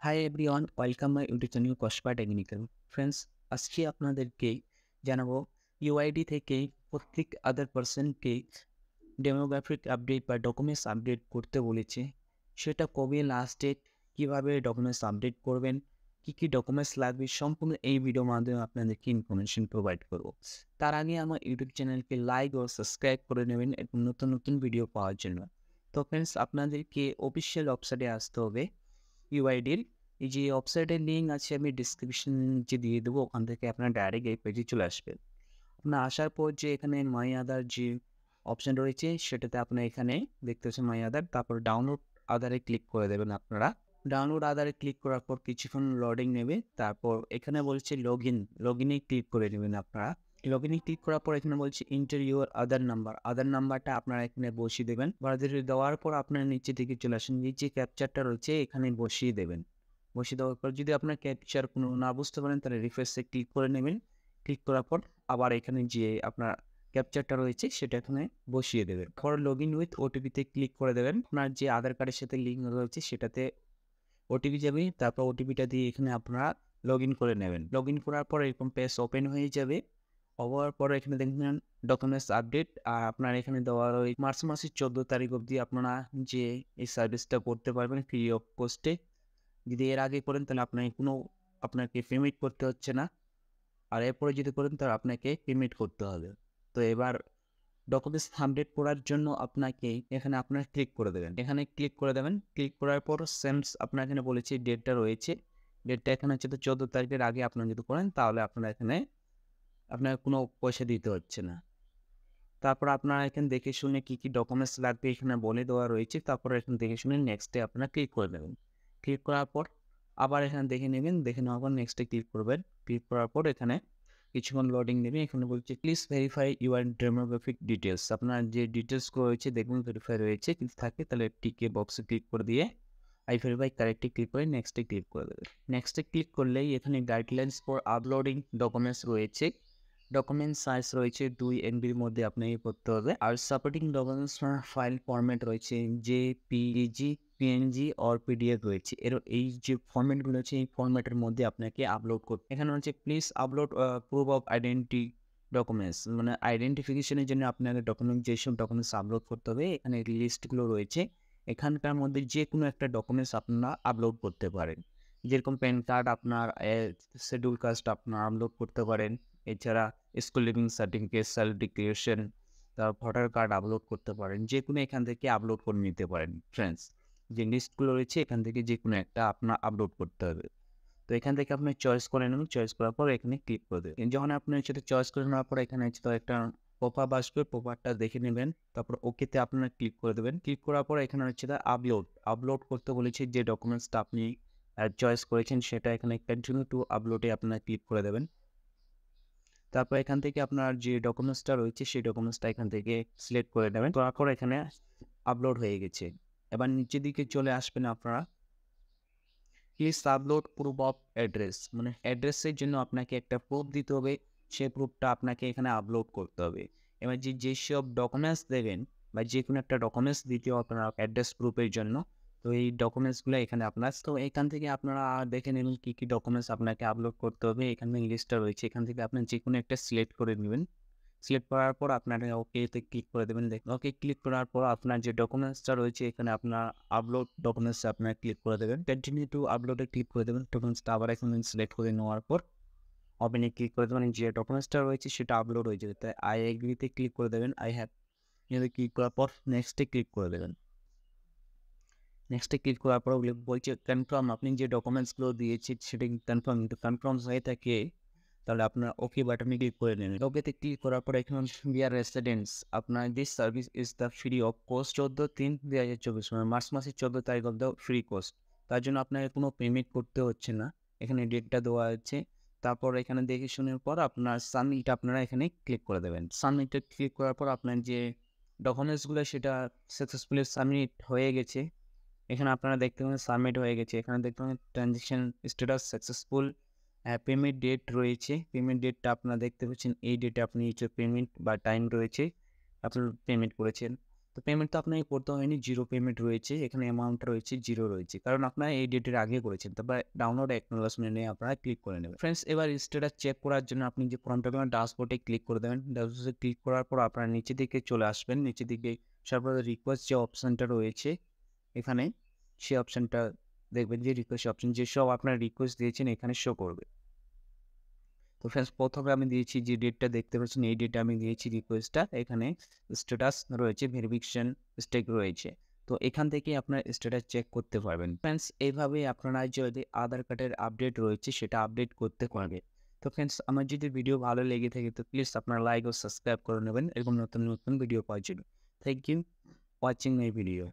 Hi everyone, welcome my YouTube channel Kasba technical. Friends, আজকে আপনাদেরকে জানাবো ইউআইডি থেকে প্রত্যেক আদার পার্সনকে ডেমোগ্রাফিক আপডেট বা ডকুমেন্টস আপডেট করতে বলেছে। সেটা কবে লাস্ট ডেট, কীভাবে ডকুমেন্টস আপডেট করবেন, কী ডকুমেন্টস লাগবে, সম্পূর্ণ এই ভিডিওর মাধ্যমে আপনাদেরকে ইনফরমেশন প্রোভাইড করব। তার আগে আমার ইউটিউব চ্যানেলকে লাইক ও সাবস্ক্রাইব করে নেবেন এবং নতুন নতুন ভিডিও পাওয়ার জন্য। তো ফ্রেন্ডস, আপনাদেরকে অফিসিয়াল ওয়েবসাইটে আসতে হবে। ইউআইডির এই যে ওয়েবসাইটের লিঙ্ক আছে আমি ডিসক্রিপশন নিচে দিয়ে দেবো, ওখান থেকে আপনার ডাইরেক্ট এই পেজে চলে আসবেন। আপনার আসার পর যে এখানে মাই আধার যে অপশান রয়েছে সেটাতে আপনার এখানে দেখতে পাচ্ছেন মাই আধার, তারপর ডাউনলোড আধারে ক্লিক করে দেবেন। আপনারা ডাউনলোড আধারে ক্লিক করার পর কিছুক্ষণ লোডিং নেবে, তারপর এখানে বলছে লগ ইনে ক্লিক করে নেবেন। আপনারা লগ ইনে ক্লিক করার পর এখানে বলছে ইন্টার ইউর আধার নাম্বারটা আপনারা এখানে বসিয়ে দেবেন। দেওয়ার পর আপনার নিচে দিকে চলে আসেন, নিচে ক্যাপচারটা রয়েছে এখানে বসিয়ে দেবেন। বসিয়ে দেওয়ার পর যদি আপনার ক্যাপচার কোনো না বুঝতে পারেন তাহলে রিফ্রেশে ক্লিক করে নেবেন। ক্লিক করার পর আবার এখানে যে আপনার ক্যাপচারটা রয়েছে সেটা এখানে বসিয়ে দেবেন। পর লগ ইন উইথ ওটিপিতে ক্লিক করে দেবেন। আপনার যে আধার কার্ডের সাথে লিঙ্ক রয়েছে সেটাতে ওটিপি যাবে, তারপর ওটিপিটা দিয়ে এখানে আপনারা লগ ইন করে নেবেন। লগ ইন করার পর এরকম পেজ ওপেন হয়ে যাবে। হওয়ার পরে এখানে দেখবেন ডকুমেন্টস আপডেট, আর আপনার এখানে দেওয়া ওই মার্চ মাসের 14 তারিখ অবধি আপনারা যে এই সার্ভিসটা করতে পারবেন ফ্রি অফ কস্টে। যদি এর আগে করেন তাহলে আপনাকে পেমেন্ট করতে হচ্ছে না, আর এরপরে যদি করেন তাহলে আপনাকে পেমেন্ট করতে হবে। তো এবার ডকুমেন্টস আপডেট করার জন্য আপনাকে এখানে আপনার ক্লিক করে দেবেন। এখানে ক্লিক করে দেবেন। ক্লিক করার পর সেন্স আপনার এখানে বলেছে ডেটটা রয়েছে, ডেটটা এখানে হচ্ছে 14 তারিখের আগে আপনারা যদি করেন তাহলে আপনার কোনো পয়সা দিতে হচ্ছে না। তারপর আপনারা এখানে দেখে শুনে কী ডকুমেন্টস লাগবে এখানে বলে দেওয়া রয়েছে। তারপর এখানে দেখে শুনে নেক্সটে আপনারা ক্লিক করে দেবেন। ক্লিক করার পর আবার এখানে দেখে নেবেন, দেখে নেওয়ার পর নেক্সটে ক্লিক করবেন। ক্লিক করার পর এখানে কিছুক্ষণ লোডিং নেবে। এখানে বলছে please verify your demographic details. আপনার যে ডিটেলসগুলো রয়েছে দেখুন ভেরিফাই রয়েছে, যদি থাকে তাহলে টিকে বক্সে ক্লিক করে দিয়ে আই ভেরিফাই কারেক্টে ক্লিক করে নেক্সটে ক্লিক করে দেবেন। নেক্সটে ক্লিক করলেই এখানে গাইডলাইন্স ফর আপলোডিং ডকুমেন্টস রয়েছে। ডকুমেন্ট সাইজ রয়েছে 2 MBর মধ্যে আপনাকে করতে হবে। আর সাপোর্টিং ডকুমেন্টস ফাইল ফরম্যাট রয়েছে জেপিইজি, পিএনজি অর পিডিএফ রয়েছে। এই যে ফরম্যাটগুলো আছে এই ফরম্যাটের মধ্যে আপনাকে আপলোড করতে। এখানে হচ্ছে please upload proof of identity documents, মানে আইডেন্টিফিকেশনের জন্য আপনাকে যেসব ডকুমেন্টস আপলোড করতে হবে এখানে লিস্টগুলো রয়েছে। এখানকার মধ্যে যে কোনো একটা ডকুমেন্টস আপনারা আপলোড করতে পারেন। যেরকম প্যান কার্ড, আপনার শিডিউল কাস্ট আপনারা আপলোড করতে পারেন। এছাড়া school living certificate, self declaration, তারপর ভোটার কার্ড আপলোড করতে পারেন। যে কোনো এখান থেকে আপলোড করে নিতে পারেন। ফ্রেন্ডস, যে লিস্টগুলো রয়েছে এখান থেকে যে কোনো একটা আপনার আপলোড করতে হবে। তো এখান থেকে আপনি চয়েস করে নেবেন। চয়েস করার পর এখানে ক্লিক করে দেবেন। যখন আপনি সেটা চয়েস করে নেওয়ার পর এখানে হচ্ছে তো একটা পপআপ আসবে, পপআপটা দেখে নেবেন। তারপর ওকেতে আপনারা ক্লিক করে দেবেন। ক্লিক করার পর এখানে হচ্ছে আপলোড করতে বলেছে যে ডকুমেন্টসটা আপনি চয়েস করেছেন সেটা এখানে কন্টিনিউ টু আপলোডে আপনারা ক্লিক করে দেবেন। তারপর এখান থেকে আপনার যে ডকুমেন্টসটা রয়েছে সেই ডকুমেন্টসটা এখান থেকে সিলেক্ট করে নেবেন। করার পর এখানে আপলোড হয়ে গেছে। এবার নিচের দিকে চলে আসবেন আপনারা। Please upload proof of address, মানে অ্যাড্রেসের জন্য আপনাকে একটা প্রুফ দিতে হবে। সেই প্রুফটা আপনাকে এখানে আপলোড করতে হবে। এবার যেসব ডকুমেন্টস দেবেন বা যে কোনো একটা ডকুমেন্টস দিতে হবে আপনার অ্যাড্রেস প্রুফের জন্য, তো এই ডকুমেন্টসগুলো এখানে আপনার। তো এখান থেকে আপনারা দেখে নেবেন কী ডকুমেন্টস আপনাকে আপলোড করতে হবে। এখানে লিস্টটা রয়েছে, এখান থেকে আপনার যে কোনো একটা সিলেক্ট করে নেবেন। সিলেক্ট করার পর আপনারা ওকেতে ক্লিক করে দেবেন। ওকে ক্লিক করার পর আপনার যে ডকুমেন্টসটা রয়েছে এখানে আপনার আপলোড ডকুমেন্টস আপনারা ক্লিক করে দেবেন। কন্টিনিউ টু আপলোডে ক্লিক করে দেবেন। ডকুমেন্টসটা আবার এখানে সিলেক্ট করে নেওয়ার পর ওপেনে ক্লিক করে দেবেন। যে ডকুমেন্টসটা রয়েছে সেটা আপলোড হয়ে যাবে, তাই আই এগ্রিতে ক্লিক করে দেবেন। আই হ্যাভ ক্লিক করার পর নেক্সটে ক্লিক করে দেবেন। নেক্সটে ক্লিক করার পর বলছে কনফার্ম, আপনি যে ডকুমেন্টসগুলো দিয়েছি সেটা কনফার্ম হয়ে থাকে তাহলে আপনার ওকে বাটনে ক্লিক করে নেবেন। ওকেতে ক্লিক করার পর এখানে বিয়ার রেসিডেন্স, আপনার this service is the free of cost 14/3/2024, মানে মার্চ মাসের 14 তারিখ অব দ্য ফ্রি কোস্ট। তার জন্য আপনাকে কোনো পেমেন্ট করতে হচ্ছে না। এখানে ডেটটা দেওয়া আছে। তারপর এখানে দেখে শোনার পর আপনার সাবমিট আপনারা এখানে ক্লিক করে দেবেন। সাবমিটে ক্লিক করার পর আপনার যে ডকুমেন্টসগুলো সেটা সাকসেসফুলি সাবমিট হয়ে গেছে। এখানে আপনারা দেখতে পাবেন সাবমিট হয়ে গেছে। এখানে দেখতে পাবেন transaction status successful, payment date রয়েছে। পেমেন্ট ডেটটা আপনারা দেখতে পাচ্ছেন, এই ডেটে আপনি পেমেন্ট বা টাইম রয়েছে আপনার পেমেন্ট করেছেন। তো পেমেন্ট তো আপনাকে করতে হয়নি, 0 পেমেন্ট রয়েছে। এখানে অ্যামাউন্ট রয়েছে 0 রয়েছে। কারণ আপনারা এই ডেটের আগে করেছেন। তারপরে ডাউনলোড অ্যাকনলেজমেন্ট এ আপনারা ক্লিক করে নেবেন। ফ্রেন্ডস এবার স্ট্যাটাস চেক করার জন্য আপনি যে ফর্মটা পেলেন ড্যাশবোর্ডে ক্লিক করে দেবেন। ড্যাশবোর্ডে ক্লিক করার পর আপনারা নিচের দিকে চলে আসবেন। নিচের দিকে সর্বদা রিকোয়েস্ট যে অপশনটা রয়েছে এখানে, সেই অপশনটা দেখবেন যে রিকোয়েস্ট অপশন যেসব আপনারা রিকোয়েস্ট দিয়েছেন এখানে শো করবে। তো ফ্রেন্ডস প্রথমে আমি দিয়েছি যে ডেটটা দেখতে পাচ্ছেন এই ডেটে আমি দিয়েছি রিকোয়েস্টটা। এখানে স্ট্যাটাস রয়েছে, ভেরিফিকেশন স্টেক রয়েছে। তো এখান থেকে আপনার স্ট্যাটাস চেক করতে পারবেন। ফ্রেন্ডস এইভাবে আপনারা যদি আধার কার্ডের আপডেট রয়েছে সেটা আপডেট করতে পারবেন। তো ফ্রেন্ডস আমার যদি ভিডিও ভালো লেগে থাকে তো প্লিজ আপনারা লাইক ও সাবস্ক্রাইব করে নেবেন এরকম নতুন নতুন ভিডিও পাওয়ার জন্য। Thank you watching my video.